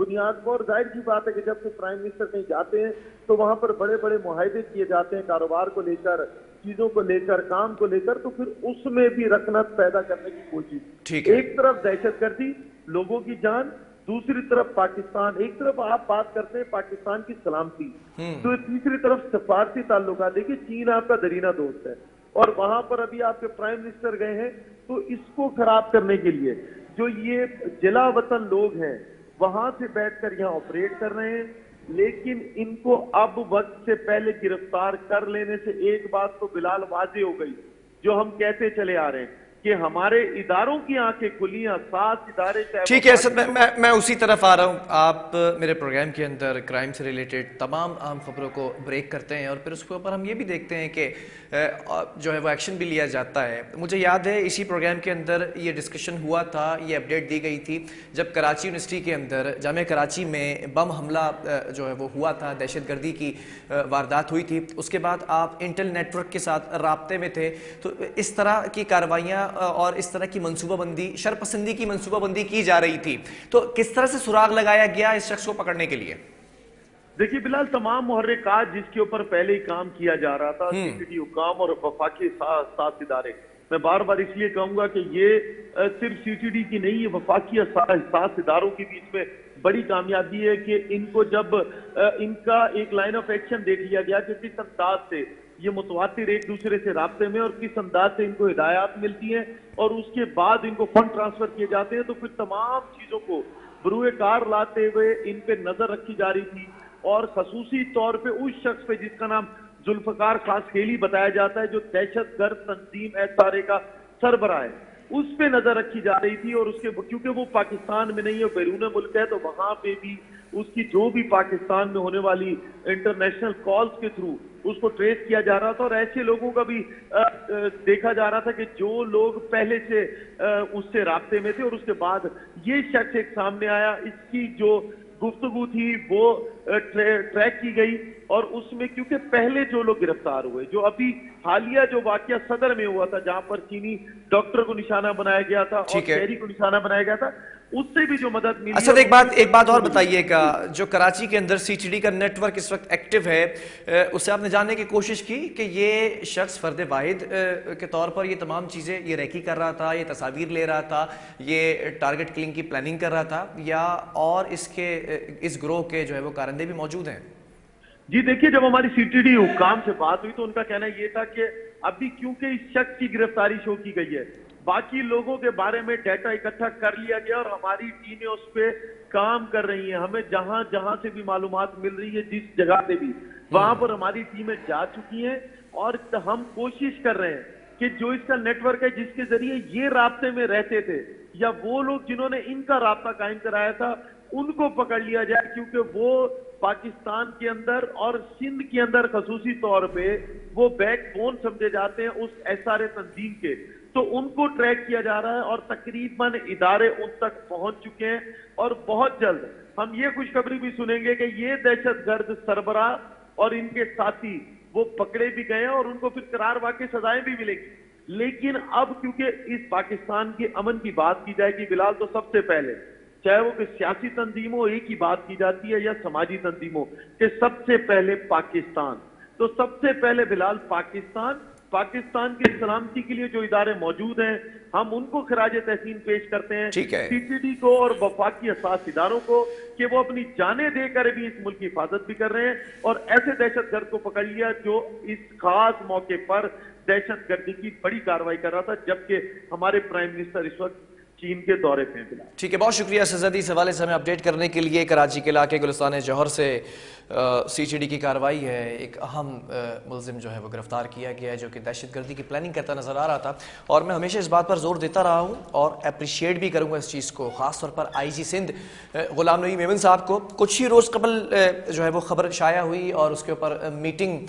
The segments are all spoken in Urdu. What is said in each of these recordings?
بنیاد پر. اور ظاہر کی بات ہے کہ جب سے پرائم منسٹر کہیں جاتے ہیں تو وہاں پر بڑے بڑے معاہدے کیے جاتے ہیں کاروبار کو لے کر, چیزوں کو لے کر, کام کو لے کر, تو پھر اس میں بھی رکنت پیدا کرنے کی کوشش. ایک طرف دہشت گردی, لوگوں کی جان, دوسری طرف پاکستان. ایک طرف آپ بات کرتے ہیں پاکستان کی سلامتی, تو تیسری طرف سفارتی تعلقات. دیکھیے چین آپ کا درینہ دوست ہے اور وہاں پر ابھی آپ کے پرائم منسٹر گئے ہیں, تو اس کو خراب کرنے کے لیے جو یہ جلا وطن لوگ ہیں وہاں سے بیٹھ کر یہاں آپریٹ کر رہے ہیں. لیکن ان کو اب وقت سے پہلے گرفتار کر لینے سے ایک بات تو بلال واضح ہو گئی, جو ہم کہتے چلے آ رہے ہیں کہ ہمارے اداروں کی آنکھیں کھلی ہیں. 7 ادارے. ٹھیک ہے اسد, میں اسی طرف آ رہا ہوں. آپ میرے پروگرام کے اندر کرائم سے ریلیٹڈ تمام اہم خبروں کو بریک کرتے ہیں اور پھر اس کے اوپر ہم یہ بھی دیکھتے ہیں کہ جو ہے وہ ایکشن بھی لیا جاتا ہے. مجھے یاد ہے اسی پروگرام کے اندر یہ ڈسکشن ہوا تھا, یہ اپڈیٹ دی گئی تھی جب کراچی یونیورسٹی کے اندر جامعہ کراچی میں بم حملہ جو ہے وہ ہوا تھا, دہشت گردی کی واردات ہوئی تھی. اس کے بعد آپ انٹل نیٹ ورک کے ساتھ رابطے میں تھے, تو اس طرح کی کارروائیاں اور اس طرح کی منصوبہ بندی, شرپسندی کی منصوبہ بندی کی جا رہی تھی, تو کس طرح سے سراغ لگایا گیا اس شخص کو پکڑنے کے لیے؟ دیکھیے بلال, تمام محرکات جس کے اوپر پہلے ہی کام کیا جا رہا تھا, سی ٹی ڈی حکام اور وفاقی 7 ادارے. میں بار بار اس لیے کہوں گا کہ یہ صرف سی ٹی ڈی کی نہیں ہے, وفاقی 7 اداروں کے بیچ میں بڑی کامیابی ہے کہ ان کو جب ان کا ایک لائن آف ایکشن دیکھ لیا گیا کہ کس انداز سے یہ متواتر ایک دوسرے سے رابطے میں اور کس انداز سے ان کو ہدایات ملتی ہیں اور اس کے بعد ان کو فنڈ ٹرانسفر کیے جاتے ہیں, تو پھر تمام چیزوں کو بروئے کار لاتے ہوئے ان پہ نظر رکھی جا رہی تھی. اور خصوصی طور پہ اس شخص پہ جس کا نام ذوالفقار خاص کھیلی بتایا جاتا ہے, جو دہشت گرد تنظیم SRA کا سربراہ ہے, اس پہ نظر رکھی جا رہی تھی. اور اس کے کیونکہ وہ پاکستان میں نہیں ہے, بیرون ملک ہے, تو وہاں پہ بھی اس کی جو بھی پاکستان میں ہونے والی انٹرنیشنل کالز کے تھرو اس کو ٹریس کیا جا رہا تھا. اور ایسے لوگوں کا بھی دیکھا جا رہا تھا کہ جو لوگ پہلے سے اس سے رابطے میں تھے, اور اس کے بعد یہ شخص ایک سامنے آیا, اس کی جو گفتگو تھی وہ ٹریک کی گئی. اور اس میں کیونکہ پہلے جو لوگ گرفتار ہوئے, جو ابھی حالیہ جو واقعہ صدر میں ہوا تھا جہاں پر چینی ڈاکٹر کو نشانہ بنایا گیا تھا اور شہری کو نشانہ بنایا گیا تھا, اس سے بھی جو مدد ملی. اچھا ایک بات اور بتائیے گا, جو کراچی کے اندر سی ٹی ڈی کا نیٹ ورک اس وقت ایکٹیو ہے, اس سے آپ نے جاننے کی کوشش کی کہ یہ شخص فرد واحد کے طور پر یہ تمام چیزیں یہ ریکی کر رہا تھا, یہ تصاویر لے رہا تھا, یہ ٹارگٹ کلنگ کی پلاننگ کر رہا تھا, یا اور اس گروہ کے جو ہے وہ کارندے بھی موجود ہیں؟ جی دیکھیے, جب ہماری سی ٹی ڈی حکام سے بات ہوئی تو ان کا کہنا یہ تھا کہ ابھی کیونکہ اس شخص کی گرفتاری شو کی گئی ہے, باقی لوگوں کے بارے میں ڈیٹا اکٹھا کر لیا گیا اور ہماری ٹیمیں اس پہ کام کر رہی ہیں. ہمیں جہاں جہاں سے بھی معلومات مل رہی ہے, جس جگہ سے بھی, وہاں پر ہماری ٹیمیں جا چکی ہیں. اور ہم کوشش کر رہے ہیں کہ جو اس کا نیٹ ورک ہے جس کے ذریعے یہ رابطے میں رہتے تھے, یا وہ لوگ جنہوں نے ان کا رابطہ قائم کرایا تھا, ان کو پکڑ لیا جائے. کیونکہ وہ پاکستان کے اندر اور سندھ کے اندر خصوصی طور پہ وہ بیک بون سمجھے جاتے ہیں اس SRA تنظیم کے, تو ان کو ٹریک کیا جا رہا ہے اور تقریباً ادارے ان تک پہنچ چکے ہیں. اور بہت جلد ہم یہ خوشخبری بھی سنیں گے کہ یہ دہشت گرد سربراہ اور ان کے ساتھی وہ پکڑے بھی گئے ہیں اور ان کو پھر قرار واقع سزائیں بھی ملیں گی. لیکن اب کیونکہ اس پاکستان کے امن کی بات کی جائے گی بلال, تو سب سے پہلے چاہے وہ کہ سیاسی تنظیم ہو, ایک ہی بات کی جاتی ہے, یا سماجی تنظیم ہو, کہ سب سے پہلے پاکستان. تو سب سے پہلے بلال پاکستان کی سلامتی کے لیے جو ادارے موجود ہیں, ہم ان کو خراج تحسین پیش کرتے ہیں, سی ٹی ڈی کو اور وفاقی 7 اداروں کو, کہ وہ اپنی جانیں دے کر بھی اس ملک کی حفاظت بھی کر رہے ہیں. اور ایسے دہشت گرد کو پکڑ لیا جو اس خاص موقع پر دہشت گردی کی بڑی کارروائی کر رہا تھا, جبکہ ہمارے پرائم منسٹر اس وقت چین کے دورے پہ ہیں. ٹھیک ہے, بہت شکریہ سزدی, اس حوالے سے ہمیں اپڈیٹ کرنے کے لیے. کراچی کے علاقے گلستان جوہر سے سی ٹی ڈی کی کارروائی ہے, ایک اہم ملزم جو ہے وہ گرفتار کیا گیا ہے جو کہ دہشت گردی کی پلاننگ کرتا نظر آ رہا تھا. اور میں ہمیشہ اس بات پر زور دیتا رہا ہوں اور اپریشیٹ بھی کروں گا اس چیز کو, خاص طور پر آئی جی سندھ غلام نبی میمن صاحب کو. کچھ ہی روز قبل جو ہے وہ خبر شائع ہوئی اور اس کے اوپر میٹنگ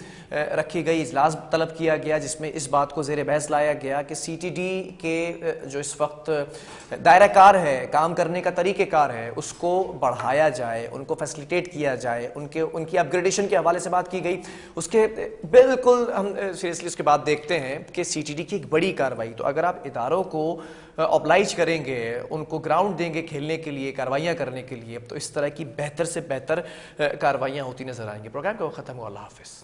رکھی گئی, اجلاس طلب کیا گیا, جس میں اس بات کو زیر بحث لایا گیا کہ سی ٹی ڈی کے جو اس وقت دائرہ کار ہے, کام کرنے کا طریقہ کار ہے, اس کو بڑھایا جائے, ان کو فیسلیٹیٹ کیا جائے, ان کے ان کی اپ گریڈیشن کے حوالے سے بات کی گئی. اس کے بالکل ہم سیریسلی اس کے بعد دیکھتے ہیں کہ سی ٹی ڈی کی ایک بڑی کارروائی. تو اگر آپ اداروں کو اوبلائج کریں گے, ان کو گراؤنڈ دیں گے کھیلنے کے لیے, کارروائیاں کرنے کے لیے, تو اس طرح کی بہتر سے بہتر کارروائیاں ہوتی نظر آئیں گی. پروگرام کا وقت ختم ہوا. اللہ حافظ.